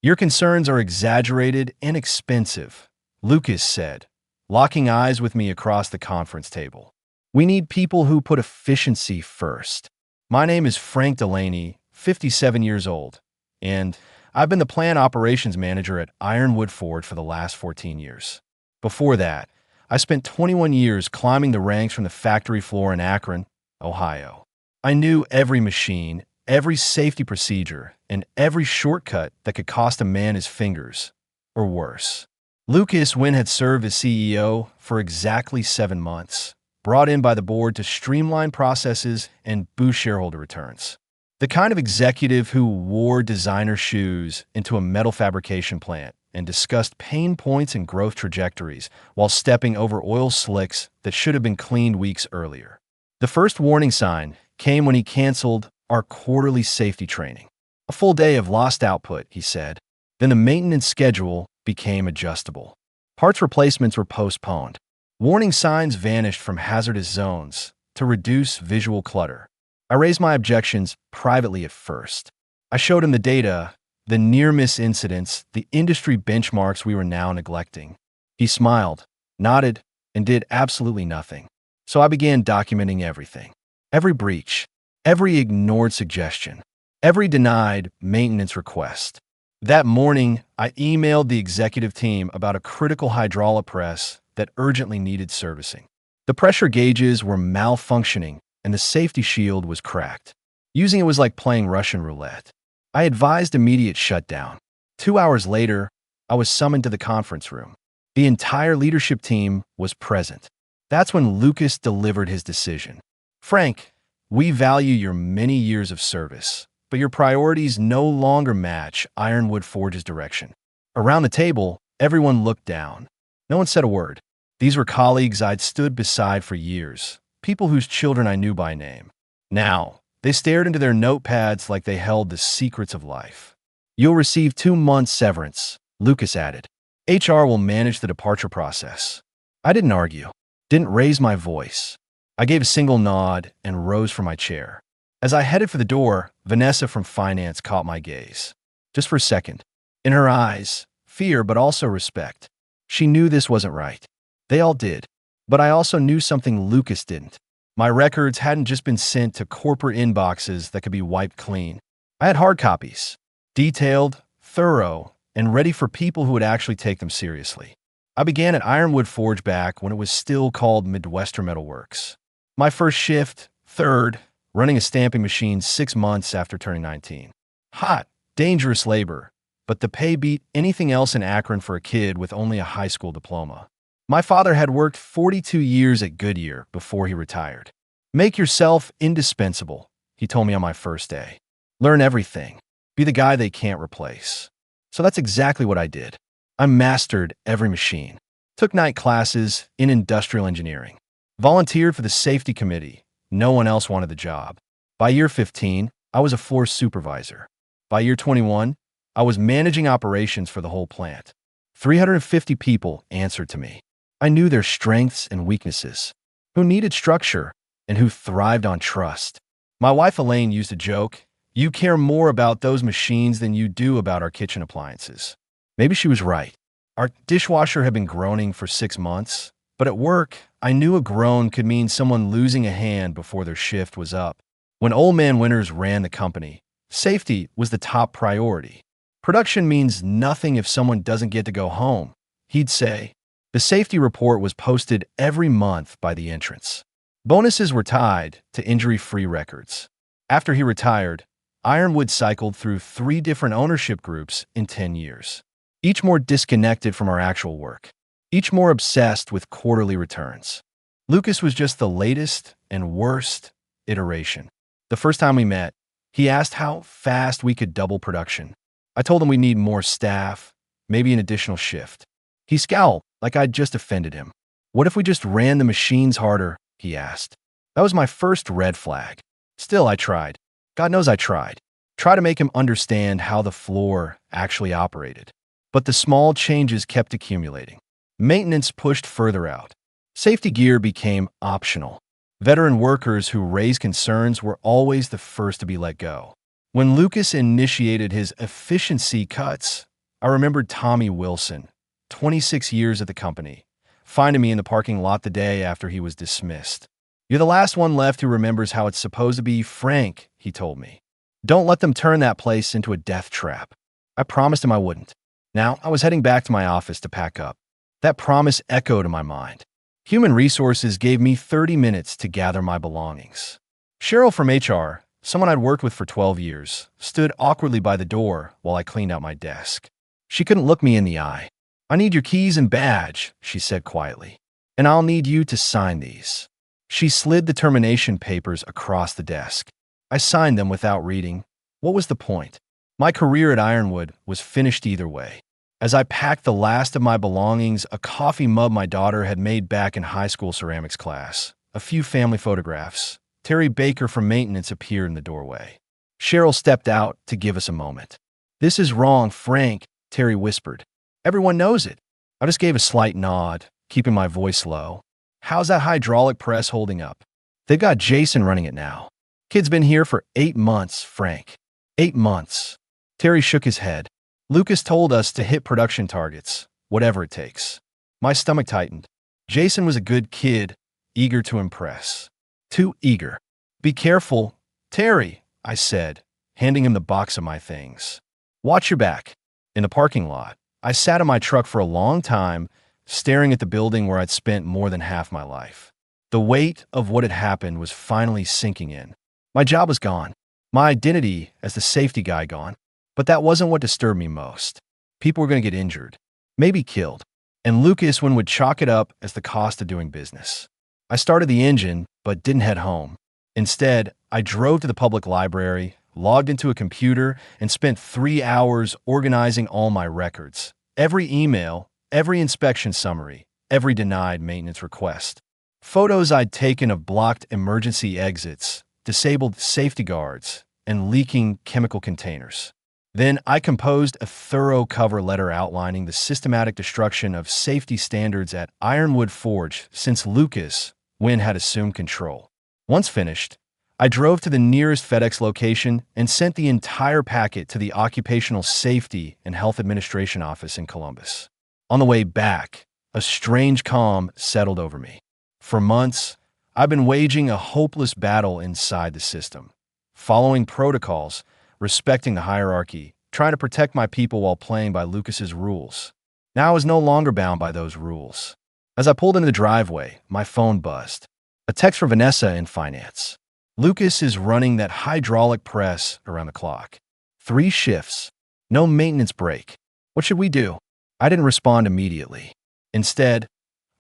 Your concerns are exaggerated and expensive, Lucas said, locking eyes with me across the conference table. We need people who put efficiency first. My name is Frank Delaney, 57 years old, and I've been the plant operations manager at Ironwood Forge for the last 14 years. Before that, I spent 21 years climbing the ranks from the factory floor in Akron, Ohio. I knew every machine, every safety procedure, and every shortcut that could cost a man his fingers, or worse. Lucas Wynn had served as CEO for exactly 7 months, brought in by the board to streamline processes and boost shareholder returns. The kind of executive who wore designer shoes into a metal fabrication plant and discussed pain points and growth trajectories while stepping over oil slicks that should have been cleaned weeks earlier. The first warning sign came when he canceled our quarterly safety training. A full day of lost output, he said. Then the maintenance schedule became adjustable. Parts replacements were postponed. Warning signs vanished from hazardous zones to reduce visual clutter. I raised my objections privately at first. I showed him the data, the near-miss incidents, the industry benchmarks we were now neglecting. He smiled, nodded, and did absolutely nothing. So I began documenting everything. Every breach, every ignored suggestion, every denied maintenance request. That morning, I emailed the executive team about a critical hydraulic press that urgently needed servicing. The pressure gauges were malfunctioning, and the safety shield was cracked. Using it was like playing Russian roulette. I advised immediate shutdown. 2 hours later, I was summoned to the conference room. The entire leadership team was present. That's when Lucas delivered his decision. Frank, we value your many years of service, but your priorities no longer match Ironwood Forge's direction. Around the table, everyone looked down. No one said a word. These were colleagues I'd stood beside for years, people whose children I knew by name. Now, they stared into their notepads like they held the secrets of life. You'll receive 2 months severance, Lucas added. HR will manage the departure process. I didn't argue, didn't raise my voice. I gave a single nod and rose from my chair. As I headed for the door, Vanessa from finance caught my gaze. Just for a second. In her eyes, fear but also respect. She knew this wasn't right. They all did. But I also knew something Lucas didn't. My records hadn't just been sent to corporate inboxes that could be wiped clean. I had hard copies, detailed, thorough, and ready for people who would actually take them seriously. I began at Ironwood Forge back when it was still called Midwestern Metal Works. My first shift, third, running a stamping machine 6 months after turning 19. Hot, dangerous labor, but the pay beat anything else in Akron for a kid with only a high school diploma. My father had worked 42 years at Goodyear before he retired. Make yourself indispensable, he told me on my first day. Learn everything. Be the guy they can't replace. So that's exactly what I did. I mastered every machine. Took night classes in industrial engineering. Volunteered for the safety committee. No one else wanted the job. By year 15, I was a floor supervisor. By year 21, I was managing operations for the whole plant. 350 people answered to me. I knew their strengths and weaknesses, who needed structure, and who thrived on trust. My wife Elaine used to joke, "You care more about those machines than you do about our kitchen appliances." Maybe she was right. Our dishwasher had been groaning for 6 months, but at work, I knew a groan could mean someone losing a hand before their shift was up. When Old Man Winters ran the company, safety was the top priority. Production means nothing if someone doesn't get to go home, he'd say. The safety report was posted every month by the entrance. Bonuses were tied to injury-free records. After he retired, Ironwood cycled through 3 different ownership groups in 10 years, each more disconnected from our actual work, each more obsessed with quarterly returns. Lucas was just the latest and worst iteration. The first time we met, he asked how fast we could double production. I told him we need more staff, maybe an additional shift. He scowled like I'd just offended him. What if we just ran the machines harder? He asked. That was my first red flag. Still, I tried. God knows I tried. Try to make him understand how the floor actually operated. But the small changes kept accumulating. Maintenance pushed further out. Safety gear became optional. Veteran workers who raised concerns were always the first to be let go. When Lucas initiated his efficiency cuts, I remembered Tommy Wilson, 26 years at the company, finding me in the parking lot the day after he was dismissed. "You're the last one left who remembers how it's supposed to be, Frank," he told me. "Don't let them turn that place into a death trap." I promised him I wouldn't. Now, I was heading back to my office to pack up. That promise echoed in my mind. Human Resources gave me 30 minutes to gather my belongings. Cheryl from HR, someone I'd worked with for 12 years, stood awkwardly by the door while I cleaned out my desk. She couldn't look me in the eye. "I need your keys and badge," she said quietly. "And I'll need you to sign these." She slid the termination papers across the desk. I signed them without reading. What was the point? My career at Ironwood was finished either way. As I packed the last of my belongings, a coffee mug my daughter had made back in high school ceramics class, a few family photographs. Terry Baker from maintenance appeared in the doorway. Cheryl stepped out to give us a moment. "This is wrong, Frank," Terry whispered. "Everyone knows it." I just gave a slight nod, keeping my voice low. "How's that hydraulic press holding up?" "They've got Jason running it now. Kid's been here for 8 months, Frank." 8 months. Terry shook his head. "Lucas told us to hit production targets, whatever it takes." My stomach tightened. Jason was a good kid, eager to impress. Too eager. "Be careful, Terry," I said, handing him the box of my things. "Watch your back." In the parking lot, I sat in my truck for a long time, staring at the building where I'd spent more than half my life. The weight of what had happened was finally sinking in. My job was gone. My identity as the safety guy gone. But that wasn't what disturbed me most. People were going to get injured, maybe killed, and Lucas would chalk it up as the cost of doing business. I started the engine, but didn't head home. Instead, I drove to the public library, logged into a computer, and spent 3 hours organizing all my records. Every email, every inspection summary, every denied maintenance request. Photos I'd taken of blocked emergency exits, disabled safety guards, and leaking chemical containers. Then I composed a thorough cover letter outlining the systematic destruction of safety standards at Ironwood Forge since Lucas Wynn had assumed control. Once finished, I drove to the nearest FedEx location and sent the entire packet to the Occupational Safety and Health Administration office in Columbus. On the way back, a strange calm settled over me. For months, I've been waging a hopeless battle inside the system, following protocols, respecting the hierarchy, trying to protect my people while playing by Lucas's rules. Now I was no longer bound by those rules. As I pulled into the driveway, my phone buzzed. A text from Vanessa in finance. "Lucas is running that hydraulic press around the clock. 3 shifts. No maintenance break. What should we do?" I didn't respond immediately. Instead,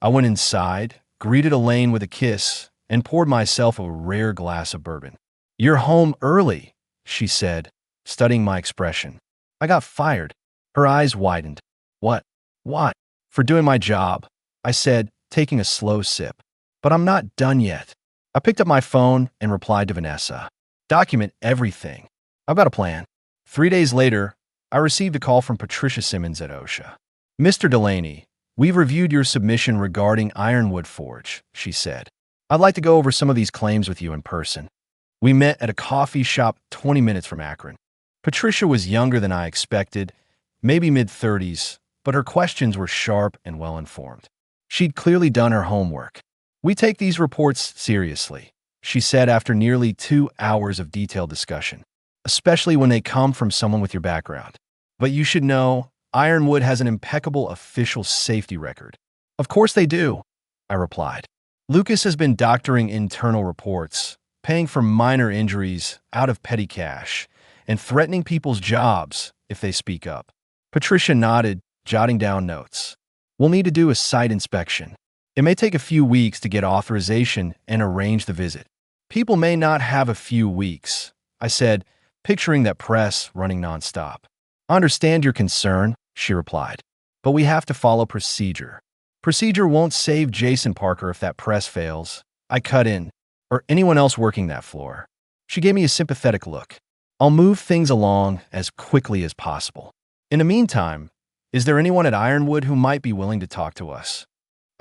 I went inside, greeted Elaine with a kiss, and poured myself a rare glass of bourbon. "You're home early," she said, studying my expression. "I got fired." Her eyes widened. "What? What?" "For doing my job," I said, taking a slow sip. "But I'm not done yet." I picked up my phone and replied to Vanessa. "Document everything. I've got a plan." 3 days later, I received a call from Patricia Simmons at OSHA. "Mr. Delaney, we've reviewed your submission regarding Ironwood Forge," she said. "I'd like to go over some of these claims with you in person." We met at a coffee shop 20 minutes from Akron. Patricia was younger than I expected, maybe mid-30s, but her questions were sharp and well-informed. She'd clearly done her homework. "We take these reports seriously," she said after nearly 2 hours of detailed discussion, "especially when they come from someone with your background. But you should know, Ironwood has an impeccable official safety record." "Of course they do," I replied. "Lucas has been doctoring internal reports, paying for minor injuries out of petty cash, and threatening people's jobs if they speak up." Patricia nodded, jotting down notes. "We'll need to do a site inspection. It may take a few weeks to get authorization and arrange the visit." "People may not have a few weeks," I said, picturing that press running nonstop. "I understand your concern," she replied, "but we have to follow procedure. Procedure won't save Jason Parker if that press fails," I cut in, "or anyone else working that floor." She gave me a sympathetic look. "I'll move things along as quickly as possible. In the meantime, is there anyone at Ironwood who might be willing to talk to us?"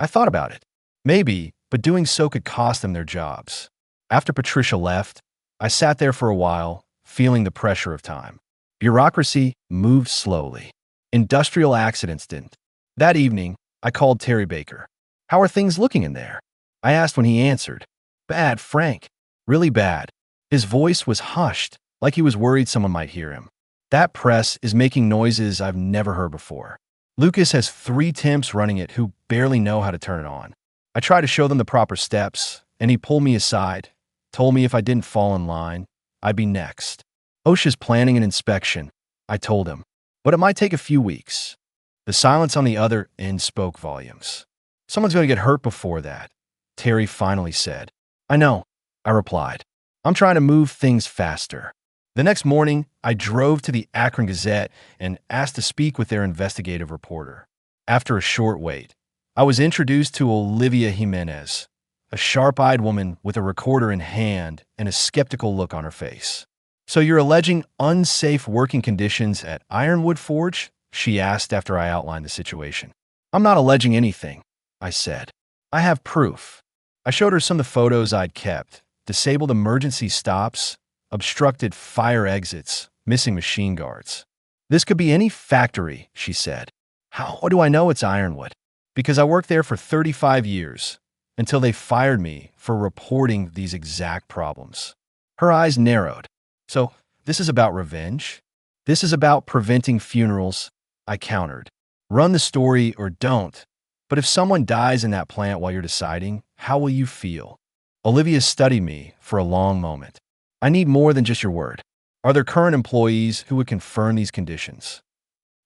I thought about it. Maybe, but doing so could cost them their jobs. After Patricia left, I sat there for a while, feeling the pressure of time. Bureaucracy moved slowly. Industrial accidents didn't. That evening, I called Terry Baker. "How are things looking in there?" I asked when he answered. "Bad, Frank. Really bad." His voice was hushed, like he was worried someone might hear him. "That press is making noises I've never heard before. Lucas has 3 temps running it who barely know how to turn it on. I tried to show them the proper steps, and he pulled me aside, told me if I didn't fall in line, I'd be next. OSHA's planning an inspection," I told him, "but it might take a few weeks." The silence on the other end spoke volumes. "Someone's going to get hurt before that," Terry finally said. "I know," I replied. "I'm trying to move things faster." The next morning, I drove to the Akron Gazette and asked to speak with their investigative reporter. After a short wait, I was introduced to Olivia Jimenez, a sharp-eyed woman with a recorder in hand and a skeptical look on her face. "So you're alleging unsafe working conditions at Ironwood Forge?" she asked after I outlined the situation. "I'm not alleging anything," I said. "I have proof." I showed her some of the photos I'd kept: disabled emergency stops, obstructed fire exits, missing machine guards. "This could be any factory," she said. "How do I know it's Ironwood?" "Because I worked there for 35 years, until they fired me for reporting these exact problems." Her eyes narrowed. "So, this is about revenge?" "This is about preventing funerals," I countered. "Run the story or don't. But if someone dies in that plant while you're deciding, how will you feel?" Olivia studied me for a long moment. "I need more than just your word. Are there current employees who would confirm these conditions?"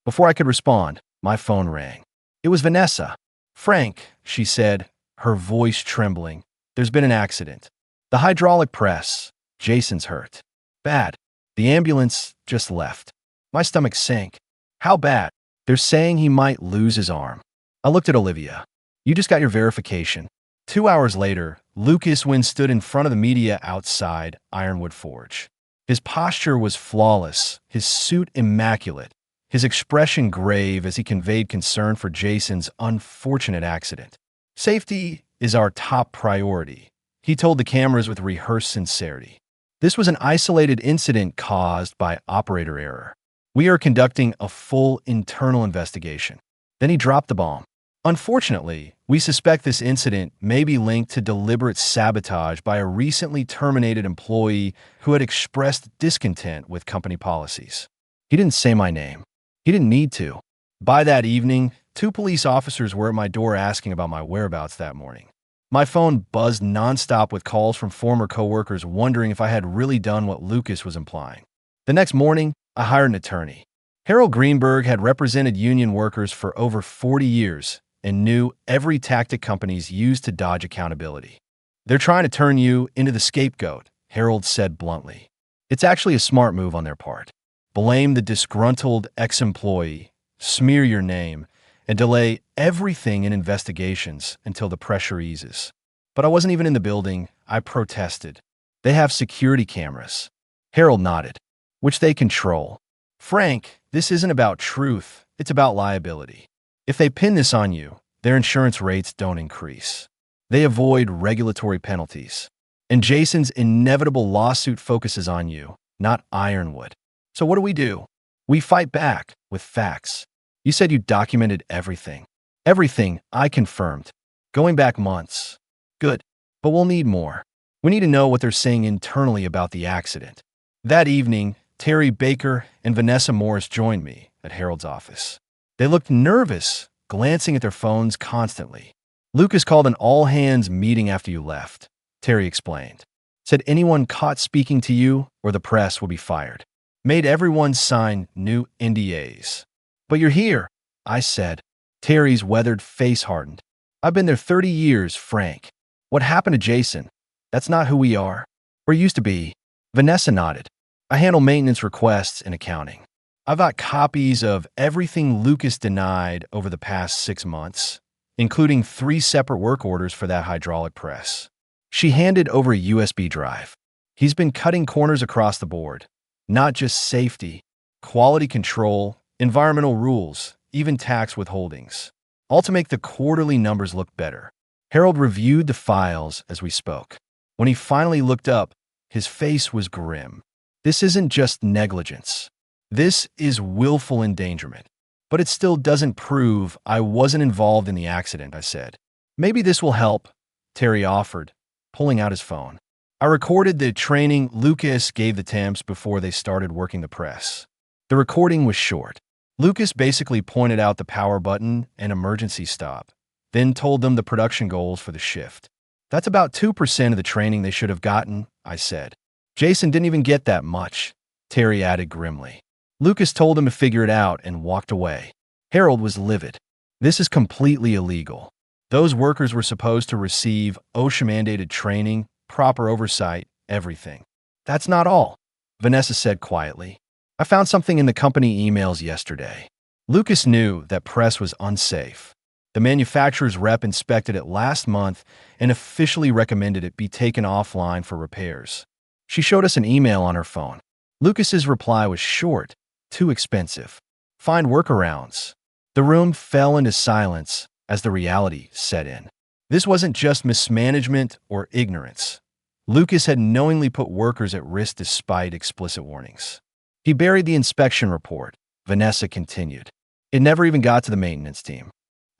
Before I could respond, my phone rang. It was Vanessa. "Frank," she said, her voice trembling, "there's been an accident. The hydraulic press. Jason's hurt. Bad. The ambulance just left." My stomach sank. "How bad?" "They're saying he might lose his arm." I looked at Olivia. "You just got your verification." 2 hours later, Lucas Wynn stood in front of the media outside Ironwood Forge. His posture was flawless, his suit immaculate, his expression grave as he conveyed concern for Jason's unfortunate accident. "Safety is our top priority," he told the cameras with rehearsed sincerity. "This was an isolated incident caused by operator error. We are conducting a full internal investigation." Then he dropped the bomb. "Unfortunately, we suspect this incident may be linked to deliberate sabotage by a recently terminated employee who had expressed discontent with company policies." He didn't say my name. He didn't need to. By that evening, 2 police officers were at my door asking about my whereabouts that morning. My phone buzzed nonstop with calls from former coworkers wondering if I had really done what Lucas was implying. The next morning, I hired an attorney. Harold Greenberg had represented union workers for over 40 years and knew every tactic companies use to dodge accountability. "They're trying to turn you into the scapegoat," Harold said bluntly. "It's actually a smart move on their part. Blame the disgruntled ex-employee, smear your name, and delay everything in investigations until the pressure eases." But I wasn't even in the building. I protested. "They have security cameras." Harold nodded. "Which they control." "Frank, this isn't about truth. It's about liability. If they pin this on you, their insurance rates don't increase. They avoid regulatory penalties. And Jason's inevitable lawsuit focuses on you, not Ironwood. So what do? We fight back with facts. You said you documented everything." "Everything," I confirmed. "Going back months." "Good, but we'll need more. We need to know what they're saying internally about the accident." That evening, Terry Baker and Vanessa Morris joined me at Harold's office. They looked nervous, glancing at their phones constantly. "Lucas called an all-hands meeting after you left," Terry explained. "Said anyone caught speaking to you or the press will be fired. Made everyone sign new NDAs." "But you're here," I said. Terry's weathered face hardened. "I've been there 30 years, Frank. What happened to Jason? That's not who we are. Or used to be." Vanessa nodded. "I handle maintenance requests and accounting. I've got copies of everything Lucas denied over the past 6 months, including 3 separate work orders for that hydraulic press." She handed over a USB drive. "He's been cutting corners across the board. Not just safety, quality control, environmental rules, even tax withholdings. All to make the quarterly numbers look better." Harold reviewed the files as we spoke. When he finally looked up, his face was grim. "This isn't just negligence. This is willful endangerment. But it still doesn't prove I wasn't involved in the accident, I said. Maybe this will help, Terry offered, pulling out his phone. I recorded the training Lucas gave the temps before they started working the press. The recording was short. Lucas basically pointed out the power button and emergency stop, then told them the production goals for the shift. That's about 2% of the training they should have gotten, I said. Jason didn't even get that much, Terry added grimly. Lucas told him to figure it out and walked away. Harold was livid. This is completely illegal. Those workers were supposed to receive OSHA-mandated training, proper oversight, everything. That's not all, Vanessa said quietly. I found something in the company emails yesterday. Lucas knew that press was unsafe. The manufacturer's rep inspected it last month and officially recommended it be taken offline for repairs. She showed us an email on her phone. Lucas's reply was short, too expensive. Find workarounds. The room fell into silence as the reality set in. This wasn't just mismanagement or ignorance. Lucas had knowingly put workers at risk despite explicit warnings. He buried the inspection report, Vanessa continued. It never even got to the maintenance team.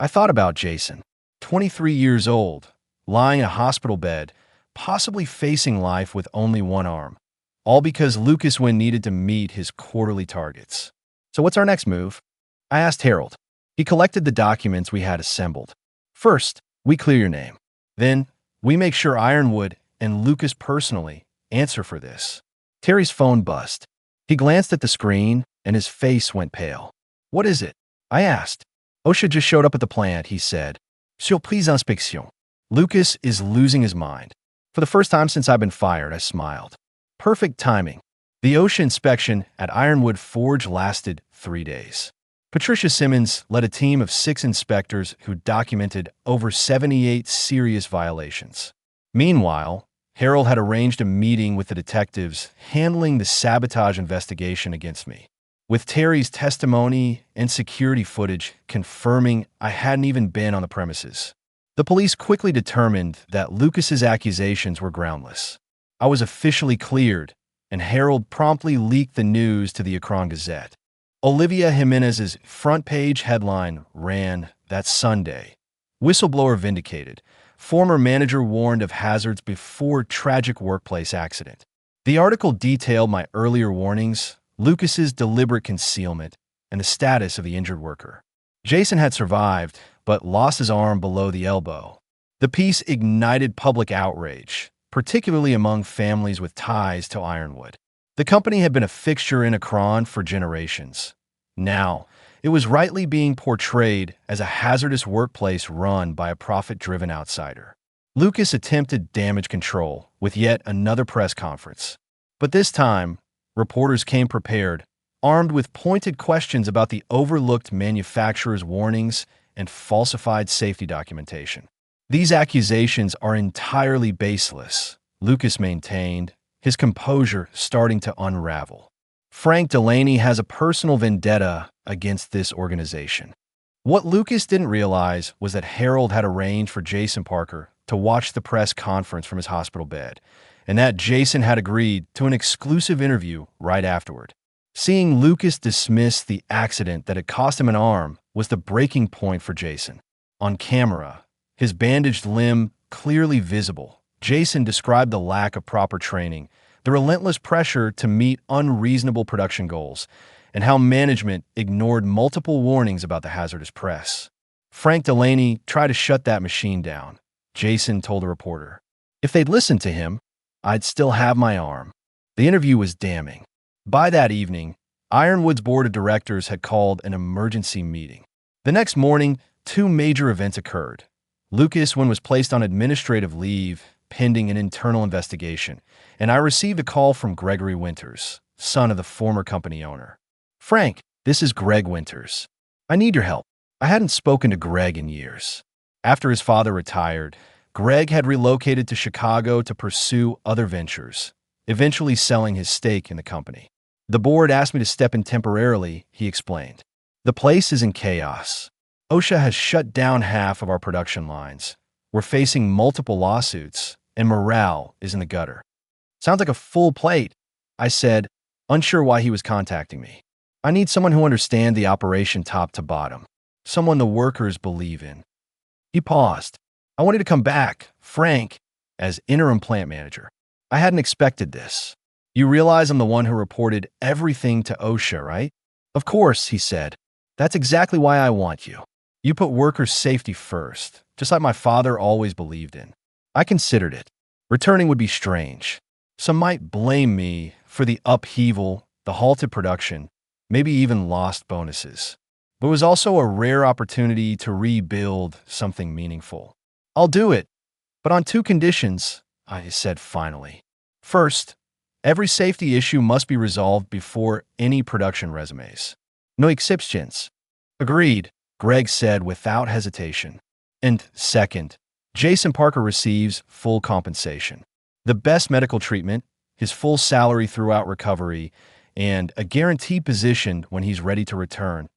I thought about Jason, 23 years old, lying in a hospital bed, possibly facing life with only one arm, all because Lucas went needed to meet his quarterly targets. So what's our next move? I asked Harold. He collected the documents we had assembled. First, we clear your name. Then, we make sure Ironwood and Lucas personally answer for this. Terry's phone buzzed. He glanced at the screen, and his face went pale. What is it? I asked. OSHA just showed up at the plant, he said. Surprise inspection. Lucas is losing his mind. For the first time since I've been fired, I smiled. Perfect timing. The OSHA inspection at Ironwood Forge lasted 3 days. Patricia Simmons led a team of 6 inspectors who documented over 78 serious violations. Meanwhile, Harold had arranged a meeting with the detectives handling the sabotage investigation against me, with Terry's testimony and security footage confirming I hadn't even been on the premises. The police quickly determined that Lucas's accusations were groundless. I was officially cleared, and Harold promptly leaked the news to the Akron Gazette. Olivia Jimenez's front-page headline ran that Sunday. Whistleblower vindicated. Former manager warned of hazards before tragic workplace accident. The article detailed my earlier warnings, Lucas's deliberate concealment, and the status of the injured worker. Jason had survived, but lost his arm below the elbow. The piece ignited public outrage, particularly among families with ties to Ironwood. The company had been a fixture in Akron for generations. Now, it was rightly being portrayed as a hazardous workplace run by a profit-driven outsider. Lucas attempted damage control with yet another press conference. But this time, reporters came prepared, armed with pointed questions about the overlooked manufacturer's warnings and falsified safety documentation. These accusations are entirely baseless, Lucas maintained, his composure starting to unravel. Frank Delaney has a personal vendetta against this organization. What Lucas didn't realize was that Harold had arranged for Jason Parker to watch the press conference from his hospital bed, and that Jason had agreed to an exclusive interview right afterward. Seeing Lucas dismiss the accident that had cost him an arm was the breaking point for Jason. On camera, his bandaged limb clearly visible, Jason described the lack of proper training, the relentless pressure to meet unreasonable production goals, and how management ignored multiple warnings about the hazardous press. Frank Delaney tried to shut that machine down, Jason told a reporter. If they'd listened to him, I'd still have my arm. The interview was damning. By that evening, Ironwood's board of directors had called an emergency meeting. The next morning, 2 major events occurred. Lucas was placed on administrative leave pending an internal investigation, and I received a call from Gregory Winters, son of the former company owner. Frank, this is Greg Winters. I need your help. I hadn't spoken to Greg in years. After his father retired, Greg had relocated to Chicago to pursue other ventures, eventually selling his stake in the company. The board asked me to step in temporarily, he explained. The place is in chaos. OSHA has shut down half of our production lines. We're facing multiple lawsuits, and morale is in the gutter. Sounds like a full plate, I said, unsure why he was contacting me. I need someone who understands the operation top to bottom, someone the workers believe in. He paused. I wanted to come back, Frank, as interim plant manager. I hadn't expected this. You realize I'm the one who reported everything to OSHA, right? Of course, he said. That's exactly why I want you. You put workers' safety first, just like my father always believed in. I considered it. Returning would be strange. Some might blame me for the upheaval, the halted production, maybe even lost bonuses. But it was also a rare opportunity to rebuild something meaningful. I'll do it, but on two conditions, I said finally. First, every safety issue must be resolved before any production resumes. No exceptions. Agreed, Greg said without hesitation. And second, Jason Parker receives full compensation. The best medical treatment, his full salary throughout recovery, and a guaranteed position when he's ready to return,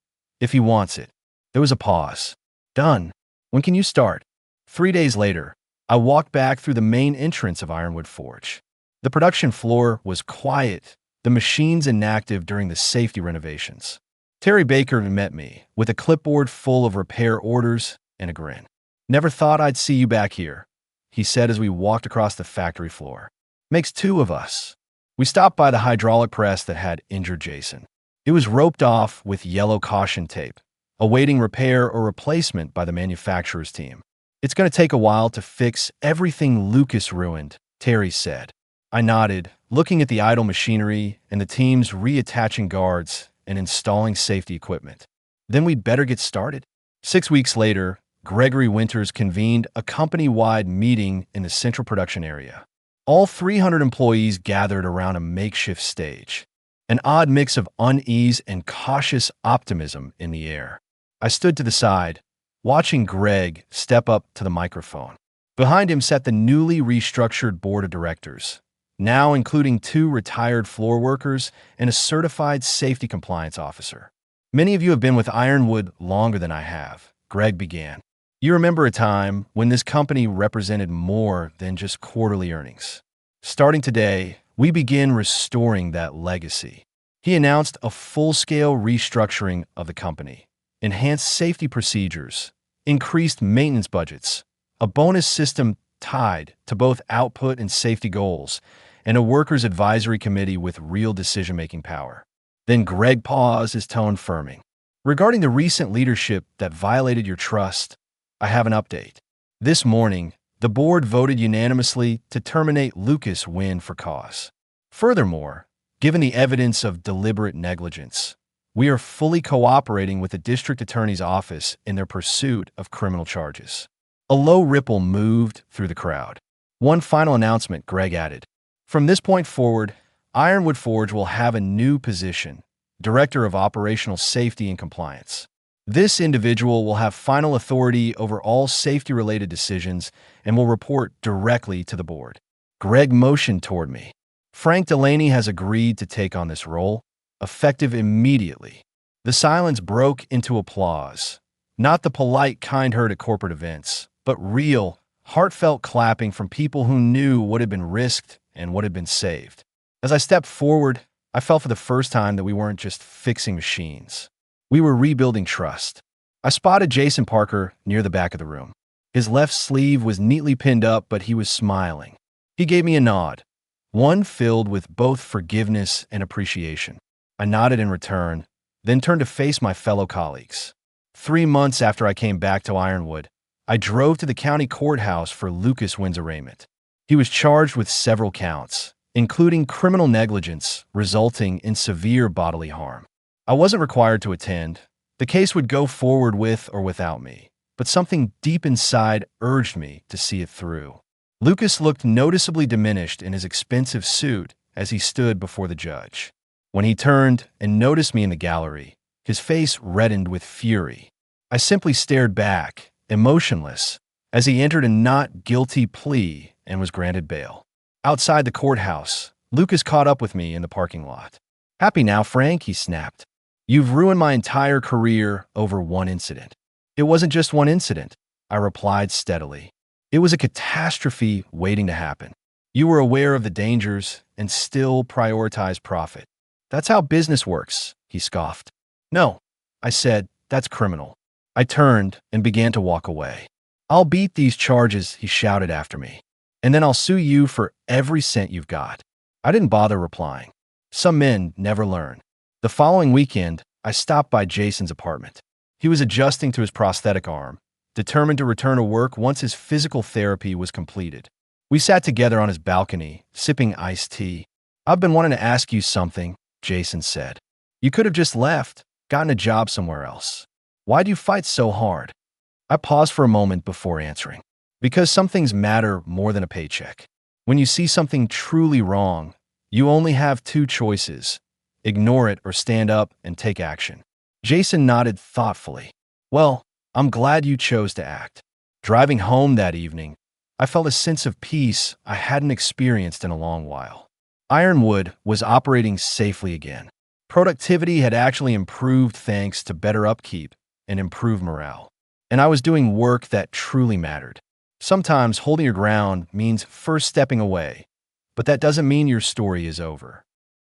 if he wants it. There was a pause. Done. When can you start? 3 days later, I walked back through the main entrance of Ironwood Forge. The production floor was quiet, the machines inactive during the safety renovations. Terry Baker met me with a clipboard full of repair orders and a grin. Never thought I'd see you back here, he said as we walked across the factory floor. Makes two of us. We stopped by the hydraulic press that had injured Jason. It was roped off with yellow caution tape, awaiting repair or replacement by the manufacturer's team. It's going to take a while to fix everything Lucas ruined, Terry said. I nodded, looking at the idle machinery and the teams reattaching guards and installing safety equipment. Then we'd better get started. 6 weeks later, Gregory Winters convened a company-wide meeting in the central production area. All 300 employees gathered around a makeshift stage, an odd mix of unease and cautious optimism in the air. I stood to the side, watching Greg step up to the microphone. Behind him sat the newly restructured board of directors, now including 2 retired floor workers and a certified safety compliance officer. Many of you have been with Ironwood longer than I have, Greg began. You remember a time when this company represented more than just quarterly earnings. Starting today, we begin restoring that legacy. He announced a full-scale restructuring of the company, enhanced safety procedures, increased maintenance budgets, a bonus system tied to both output and safety goals, and a workers' advisory committee with real decision-making power. Then Greg paused, his tone firming. Regarding the recent leadership that violated your trust, I have an update. This morning, the board voted unanimously to terminate Lucas Wynn for cause. Furthermore, given the evidence of deliberate negligence, we are fully cooperating with the district attorney's office in their pursuit of criminal charges. A low ripple moved through the crowd. One final announcement, Greg added. From this point forward, Ironwood Forge will have a new position, Director of Operational Safety and Compliance. This individual will have final authority over all safety-related decisions and will report directly to the board. Greg motioned toward me. Frank Delaney has agreed to take on this role, effective immediately. The silence broke into applause. Not the polite kind heard at corporate events, but real, heartfelt clapping from people who knew what had been risked and what had been saved. As I stepped forward, I felt for the first time that we weren't just fixing machines. We were rebuilding trust. I spotted Jason Parker near the back of the room. His left sleeve was neatly pinned up, but he was smiling. He gave me a nod, one filled with both forgiveness and appreciation. I nodded in return, then turned to face my fellow colleagues. 3 months after I came back to Ironwood, I drove to the county courthouse for Lucas Wynn's arraignment. He was charged with several counts, including criminal negligence resulting in severe bodily harm. I wasn't required to attend. The case would go forward with or without me, but something deep inside urged me to see it through. Lucas looked noticeably diminished in his expensive suit as he stood before the judge. When he turned and noticed me in the gallery, his face reddened with fury. I simply stared back, emotionless, as he entered a not guilty plea and was granted bail. Outside the courthouse, Lucas caught up with me in the parking lot. "Happy now, Frank," he snapped. "You've ruined my entire career over one incident." "It wasn't just one incident," I replied steadily. "It was a catastrophe waiting to happen. You were aware of the dangers and still prioritized profit. That's how business works, he scoffed. No, I said, that's criminal. I turned and began to walk away. I'll beat these charges, he shouted after me. And then I'll sue you for every cent you've got. I didn't bother replying. Some men never learn. The following weekend, I stopped by Jason's apartment. He was adjusting to his prosthetic arm, determined to return to work once his physical therapy was completed. We sat together on his balcony, sipping iced tea. I've been wanting to ask you something, Jason said. You could have just left, gotten a job somewhere else. Why do you fight so hard? I paused for a moment before answering. Because some things matter more than a paycheck. When you see something truly wrong, you only have two choices: ignore it or stand up and take action. Jason nodded thoughtfully. Well, I'm glad you chose to act. Driving home that evening, I felt a sense of peace I hadn't experienced in a long while. Ironwood was operating safely again. Productivity had actually improved thanks to better upkeep and improved morale. And I was doing work that truly mattered. Sometimes holding your ground means first stepping away, but that doesn't mean your story is over.